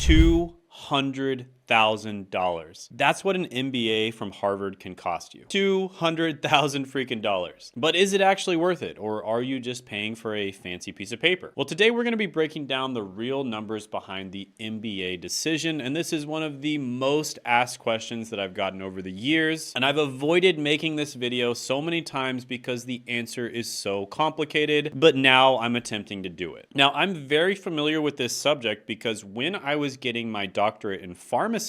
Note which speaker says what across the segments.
Speaker 1: $200,000. That's what an MBA from Harvard can cost you. 200,000 freaking dollars. But is it actually worth it, or are you just paying for a fancy piece of paper? Well, today we're going to be breaking down the real numbers behind the MBA decision, and this is one of the most asked questions that I've gotten over the years, and I've avoided making this video so many times because the answer is so complicated, but now I'm attempting to do it. Now, I'm very familiar with this subject because when I was getting my doctorate in pharmacy,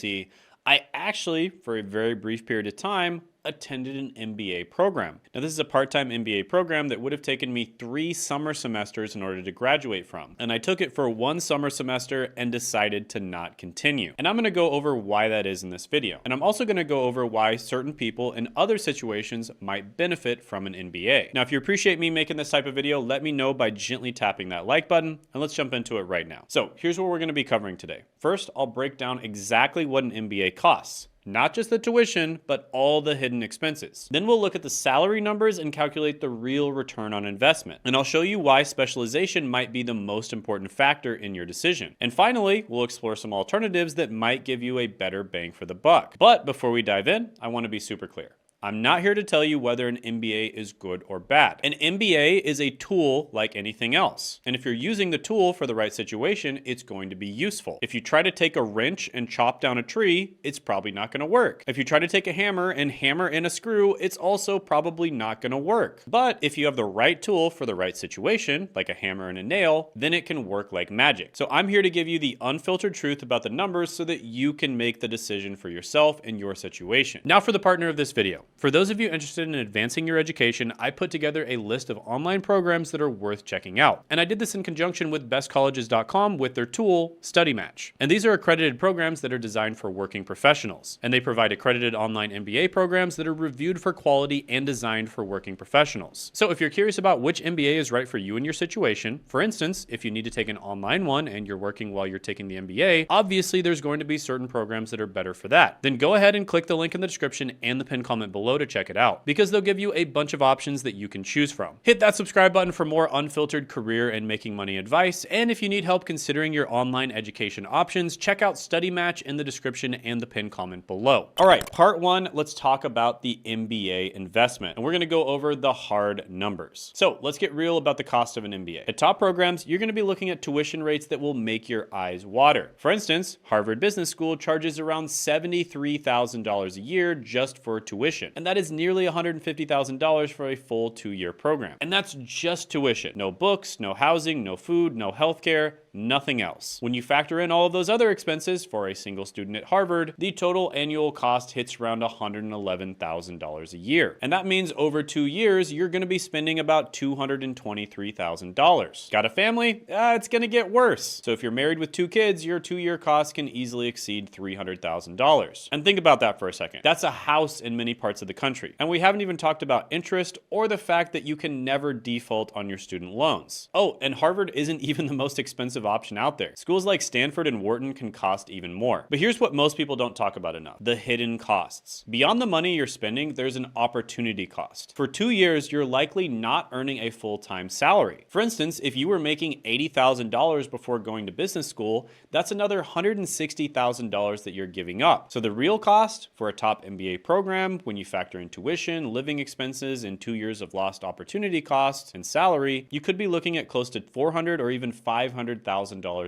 Speaker 1: I actually, for a very brief period of time, attended an MBA program. Now, this is a part-time MBA program that would have taken me 3 summer semesters in order to graduate from. And I took it for 1 summer semester and decided to not continue. And I'm gonna go over why that is in this video. And I'm also gonna go over why certain people in other situations might benefit from an MBA. Now, if you appreciate me making this type of video, let me know by gently tapping that like button, and let's jump into it right now. So here's what we're gonna be covering today. First, I'll break down exactly what an MBA costs. Not just the tuition, but all the hidden expenses. Then we'll look at the salary numbers and calculate the real return on investment. And I'll show you why specialization might be the most important factor in your decision. And finally, we'll explore some alternatives that might give you a better bang for the buck. But before we dive in, I want to be super clear. I'm not here to tell you whether an MBA is good or bad. An MBA is a tool like anything else. And if you're using the tool for the right situation, it's going to be useful. If you try to take a wrench and chop down a tree, it's probably not gonna work. If you try to take a hammer and hammer in a screw, it's also probably not gonna work. But if you have the right tool for the right situation, like a hammer and a nail, then it can work like magic. So I'm here to give you the unfiltered truth about the numbers so that you can make the decision for yourself and your situation. Now for the partner of this video. For those of you interested in advancing your education, I put together a list of online programs that are worth checking out. And I did this in conjunction with bestcolleges.com with their tool, StudyMatch. And these are accredited programs that are designed for working professionals. And they provide accredited online MBA programs that are reviewed for quality and designed for working professionals. So if you're curious about which MBA is right for you and your situation, for instance, if you need to take an online one and you're working while you're taking the MBA, obviously there's going to be certain programs that are better for that. Then go ahead and click the link in the description and the pinned comment below to check it out, because they'll give you a bunch of options that you can choose from. Hit that subscribe button for more unfiltered career and making money advice, and if you need help considering your online education options, check out StudyMatch in the description and the pinned comment below. All right, part 1, let's talk about the MBA investment, and we're gonna go over the hard numbers. So let's get real about the cost of an MBA. At top programs, you're gonna be looking at tuition rates that will make your eyes water. For instance, Harvard Business School charges around $73,000 a year just for tuition, and that is nearly $150,000 for a full 2-year program. And that's just tuition. No books, no housing, no food, no healthcare, nothing else. When you factor in all of those other expenses for a single student at Harvard, the total annual cost hits around $111,000 a year. And that means over 2 years, you're gonna be spending about $223,000. Got a family? It's gonna get worse. So if you're married with 2 kids, your 2-year cost can easily exceed $300,000. And think about that for a second. That's a house in many parts of the country. And we haven't even talked about interest or the fact that you can never default on your student loans. Oh, and Harvard isn't even the most expensive option out there. Schools like Stanford and Wharton can cost even more. But here's what most people don't talk about enough: the hidden costs. Beyond the money you're spending, there's an opportunity cost. For 2 years, you're likely not earning a full-time salary. For instance, if you were making $80,000 before going to business school, that's another $160,000 that you're giving up. So the real cost for a top MBA program, when you factor in tuition, living expenses, and 2 years of lost opportunity costs and salary, you could be looking at close to $400,000 or even $500,000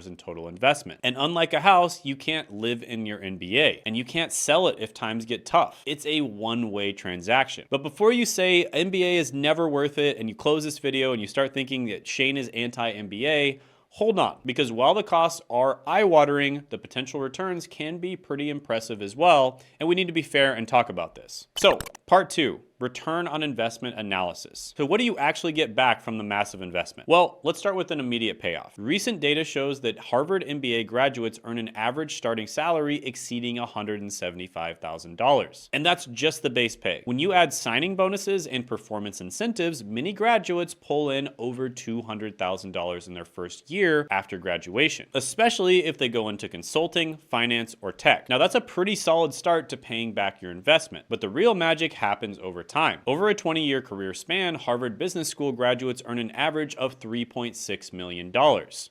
Speaker 1: in total investment. And unlike a house, you can't live in your MBA, and you can't sell it if times get tough. It's a one-way transaction. But before you say MBA is never worth it and you close this video and you start thinking that Shane is anti-MBA, hold on, because while the costs are eye-watering, the potential returns can be pretty impressive as well, and we need to be fair and talk about this. So, part 2. return on investment analysis. So what do you actually get back from the massive investment? Well, let's start with an immediate payoff. Recent data shows that Harvard MBA graduates earn an average starting salary exceeding $175,000. And that's just the base pay. When you add signing bonuses and performance incentives, many graduates pull in over $200,000 in their first year after graduation, especially if they go into consulting, finance, or tech. Now that's a pretty solid start to paying back your investment, but the real magic happens over time. Over a 20-year career span, Harvard Business School graduates earn an average of $3.6 million.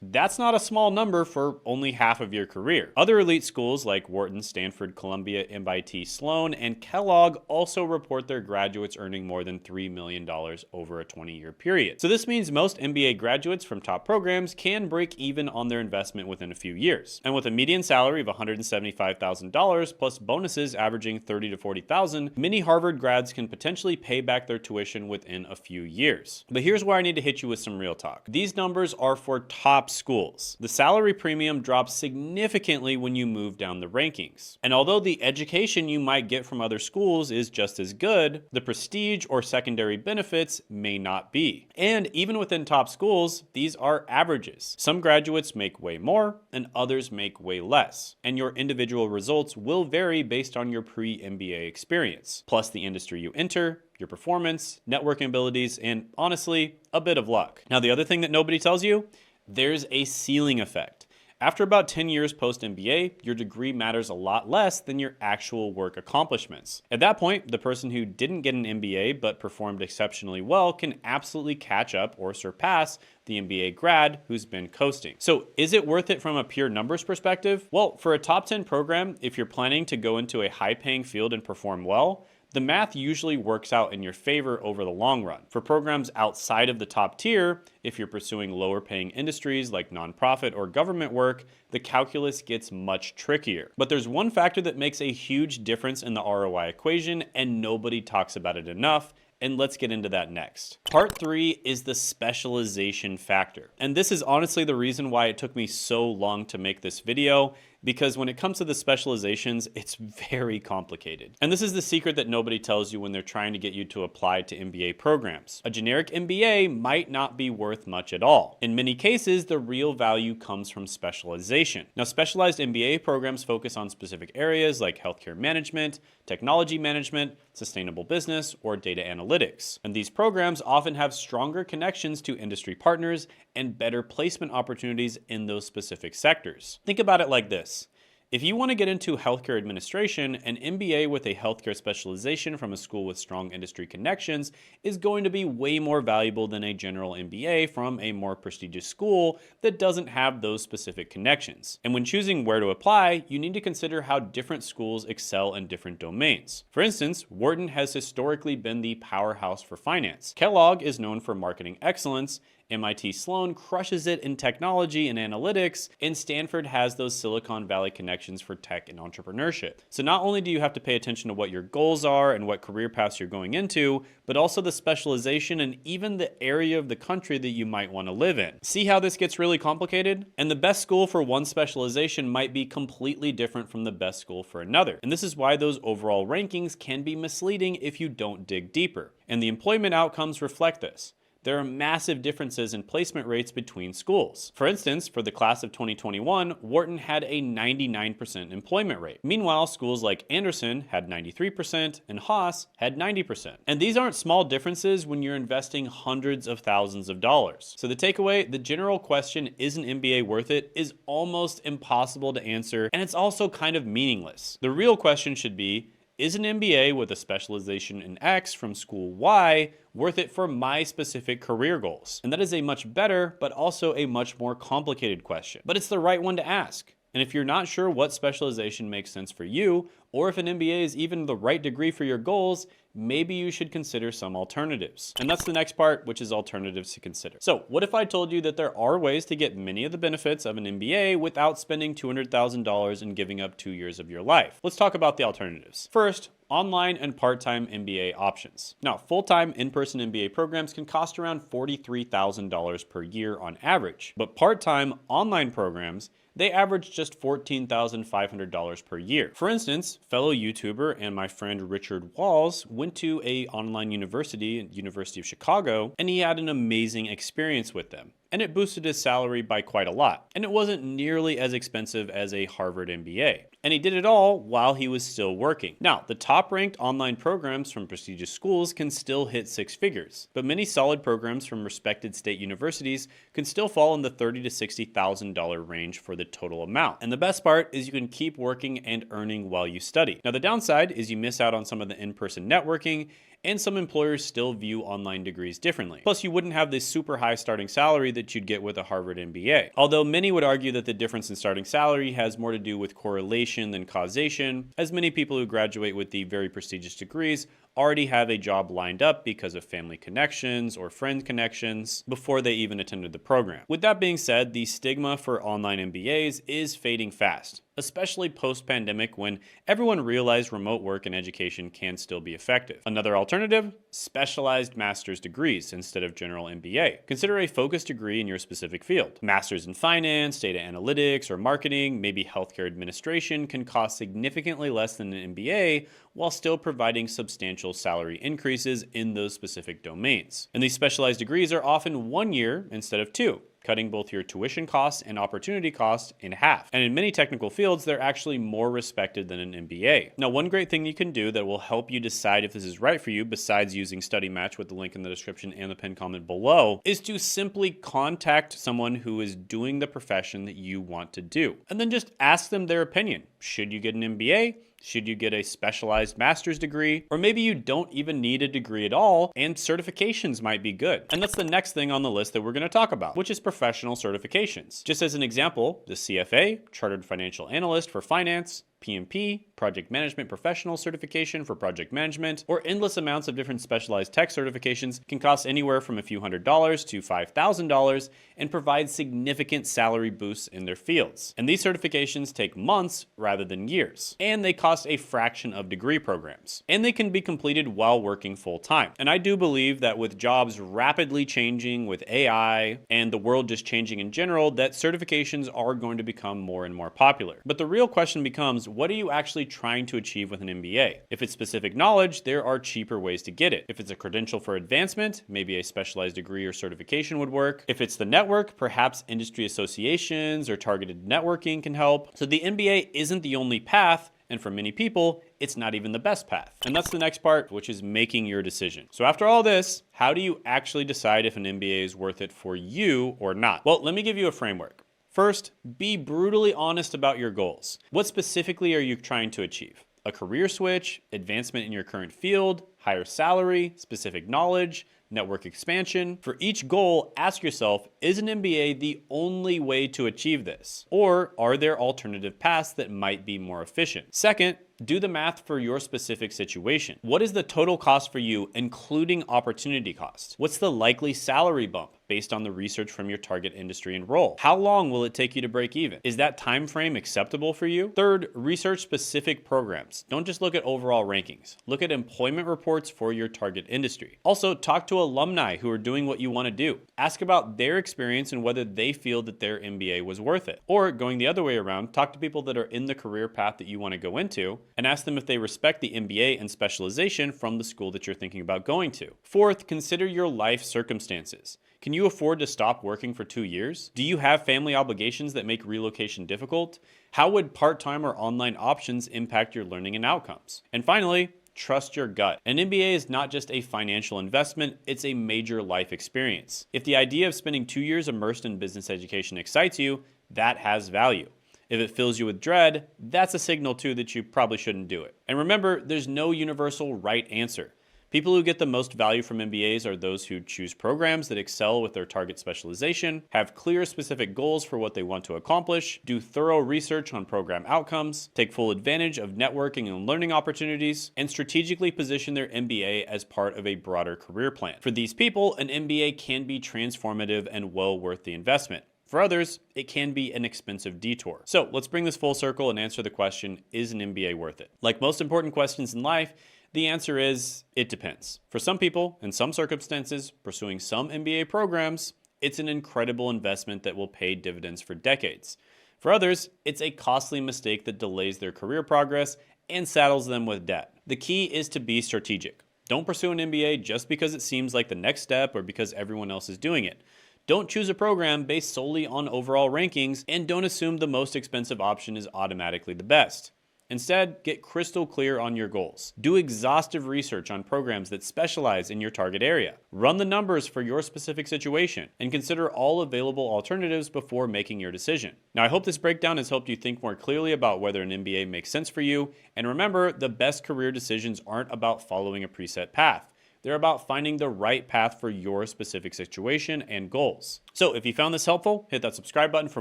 Speaker 1: That's not a small number for only half of your career. Other elite schools like Wharton, Stanford, Columbia, MIT, Sloan, and Kellogg also report their graduates earning more than $3 million over a 20-year period. So this means most MBA graduates from top programs can break even on their investment within a few years. And with a median salary of $175,000 plus bonuses averaging $30,000 to $40,000, many Harvard grads can potentially pay back their tuition within a few years. But here's where I need to hit you with some real talk. These numbers are for top schools. The salary premium drops significantly when you move down the rankings. And although the education you might get from other schools is just as good, the prestige or secondary benefits may not be. And even within top schools, these are averages. Some graduates make way more and others make way less. And your individual results will vary based on your pre-MBA experience, plus the industry you enter, your performance, networking abilities, and honestly, a bit of luck. Now, the other thing that nobody tells you, there's a ceiling effect. After about 10 years post-MBA, your degree matters a lot less than your actual work accomplishments. At that point, the person who didn't get an MBA but performed exceptionally well can absolutely catch up or surpass the MBA grad who's been coasting. So is it worth it from a pure numbers perspective? Well, for a top 10 program, if you're planning to go into a high-paying field and perform well, the math usually works out in your favor over the long run. For programs outside of the top tier, if you're pursuing lower paying industries like nonprofit or government work, the calculus gets much trickier. But there's one factor that makes a huge difference in the ROI equation, and nobody talks about it enough. And let's get into that next. Part 3 is the specialization factor. And this is honestly the reason why it took me so long to make this video, because when it comes to the specializations, it's very complicated. And this is the secret that nobody tells you when they're trying to get you to apply to MBA programs. A generic MBA might not be worth much at all. In many cases, the real value comes from specialization. Now, specialized MBA programs focus on specific areas like healthcare management, technology management, sustainable business, or data analytics. And these programs often have stronger connections to industry partners and better placement opportunities in those specific sectors. Think about it like this. If you want to get into healthcare administration, an MBA with a healthcare specialization from a school with strong industry connections is going to be way more valuable than a general MBA from a more prestigious school that doesn't have those specific connections. And when choosing where to apply, you need to consider how different schools excel in different domains. For instance, Wharton has historically been the powerhouse for finance. Kellogg is known for marketing excellence, MIT Sloan crushes it in technology and analytics, and Stanford has those Silicon Valley connections for tech and entrepreneurship. So not only do you have to pay attention to what your goals are and what career paths you're going into, but also the specialization and even the area of the country that you might want to live in. See how this gets really complicated? And the best school for one specialization might be completely different from the best school for another. And this is why those overall rankings can be misleading if you don't dig deeper. And the employment outcomes reflect this. There are massive differences in placement rates between schools. For instance, for the class of 2021, Wharton had a 99% employment rate. Meanwhile, schools like Anderson had 93% and Haas had 90%. And these aren't small differences when you're investing hundreds of thousands of dollars. So the takeaway, the general question, is an MBA worth it, is almost impossible to answer, and it's also kind of meaningless. The real question should be, is an MBA with a specialization in X from school Y worth it for my specific career goals? And that is a much better, but also a much more complicated question. But it's the right one to ask. And if you're not sure what specialization makes sense for you, or if an MBA is even the right degree for your goals, maybe you should consider some alternatives. And that's the next part, which is alternatives to consider. So what if I told you that there are ways to get many of the benefits of an MBA without spending $200,000 and giving up 2 years of your life? Let's talk about the alternatives. First, online and part-time MBA options. Now, full-time in-person MBA programs can cost around $43,000 per year on average, but part-time online programs, they average just $14,500 per year. For instance, fellow YouTuber and my friend Richard Walls went to an online university, University of Chicago, and he had an amazing experience with them. and it boosted his salary by quite a lot. And it wasn't nearly as expensive as a Harvard MBA. And he did it all while he was still working. Now, the top-ranked online programs from prestigious schools can still hit six figures, but many solid programs from respected state universities can still fall in the $30,000 to $60,000 range for the total amount. And the best part is you can keep working and earning while you study. Now, the downside is you miss out on some of the in-person networking, and some employers still view online degrees differently. Plus, you wouldn't have this super high starting salary that you'd get with a Harvard MBA. Although many would argue that the difference in starting salary has more to do with correlation than causation, as many people who graduate with the very prestigious degrees already have a job lined up because of family connections or friend connections before they even attended the program. With that being said, the stigma for online MBAs is fading fast, especially post-pandemic when everyone realized remote work and education can still be effective. Another alternative? Specialized master's degrees instead of general MBA. Consider a focused degree in your specific field. Masters in finance, data analytics, or marketing, maybe healthcare administration can cost significantly less than an MBA while still providing substantial salary increases in those specific domains. And these specialized degrees are often 1 year instead of 2. Cutting both your tuition costs and opportunity costs in half. And in many technical fields, they're actually more respected than an MBA. Now, one great thing you can do that will help you decide if this is right for you, besides using Study Match with the link in the description and the pinned comment below, is to simply contact someone who is doing the profession that you want to do. And then just ask them their opinion. Should you get an MBA? Should you get a specialized master's degree? Or maybe you don't even need a degree at all and certifications might be good. And that's the next thing on the list that we're going to talk about, which is professional certifications. Just as an example, the CFA, Chartered Financial Analyst for Finance, PMP, Project Management Professional Certification for Project Management, or endless amounts of different specialized tech certifications can cost anywhere from a few $100s to $5,000 and provide significant salary boosts in their fields. And these certifications take months rather than years. And they cost a fraction of degree programs. And they can be completed while working full time. And I do believe that with jobs rapidly changing with AI and the world just changing in general, that certifications are going to become more and more popular. But the real question becomes, what are you actually trying to achieve with an MBA? If it's specific knowledge, there are cheaper ways to get it. If it's a credential for advancement, maybe a specialized degree or certification would work. If it's the network, perhaps industry associations or targeted networking can help. So the MBA isn't the only path, and for many people, it's not even the best path. And that's the next part, which is making your decision. So after all this, how do you actually decide if an MBA is worth it for you or not? Well, let me give you a framework. First, be brutally honest about your goals. What specifically are you trying to achieve? A career switch, advancement in your current field, higher salary, specific knowledge, network expansion? For each goal, ask yourself, is an MBA the only way to achieve this? Or are there alternative paths that might be more efficient? Second, do the math for your specific situation. What is the total cost for you, including opportunity costs? What's the likely salary bump based on the research from your target industry and role? How long will it take you to break even? Is that time frame acceptable for you? Third, research specific programs. Don't just look at overall rankings. Look at employment reports for your target industry. Also, talk to alumni who are doing what you want to do. Ask about their experience and whether they feel that their MBA was worth it. Or going the other way around, talk to people that are in the career path that you want to go into and ask them if they respect the MBA and specialization from the school that you're thinking about going to. Fourth, consider your life circumstances. Can you afford to stop working for 2 years? Do you have family obligations that make relocation difficult? How would part-time or online options impact your learning and outcomes? And finally, trust your gut. An MBA is not just a financial investment, it's a major life experience. If the idea of spending 2 years immersed in business education excites you, that has value. If it fills you with dread, that's a signal too that you probably shouldn't do it. And remember, there's no universal right answer. People who get the most value from MBAs are those who choose programs that excel with their target specialization, have clear specific goals for what they want to accomplish, do thorough research on program outcomes, take full advantage of networking and learning opportunities, and strategically position their MBA as part of a broader career plan. For these people, an MBA can be transformative and well worth the investment. For others, it can be an expensive detour. So let's bring this full circle and answer the question, is an MBA worth it? Like most important questions in life, the answer is, it depends. For some people, in some circumstances, pursuing some MBA programs, it's an incredible investment that will pay dividends for decades. For others, it's a costly mistake that delays their career progress and saddles them with debt. The key is to be strategic. Don't pursue an MBA just because it seems like the next step or because everyone else is doing it. Don't choose a program based solely on overall rankings, and don't assume the most expensive option is automatically the best. Instead, get crystal clear on your goals. Do exhaustive research on programs that specialize in your target area. Run the numbers for your specific situation, and consider all available alternatives before making your decision. Now, I hope this breakdown has helped you think more clearly about whether an MBA makes sense for you. And remember, the best career decisions aren't about following a preset path. They're about finding the right path for your specific situation and goals. So if you found this helpful, hit that subscribe button for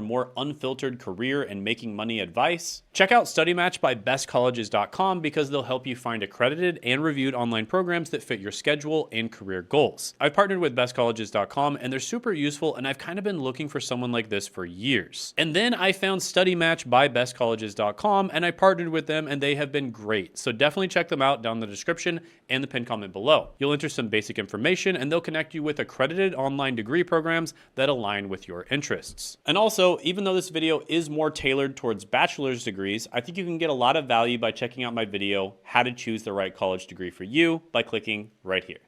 Speaker 1: more unfiltered career and making money advice. Check out StudyMatch by bestcolleges.com because they'll help you find accredited and reviewed online programs that fit your schedule and career goals. I've partnered with bestcolleges.com and they're super useful, and I've kind of been looking for someone like this for years. And then I found StudyMatch by bestcolleges.com and I partnered with them, and they have been great. So definitely check them out down in the description and the pinned comment below. You'll enter some basic information and they'll connect you with accredited online degree programs that align with your interests. And also, even though this video is more tailored towards bachelor's degrees, I think you can get a lot of value by checking out my video, How to Choose the Right College Degree for You, by clicking right here.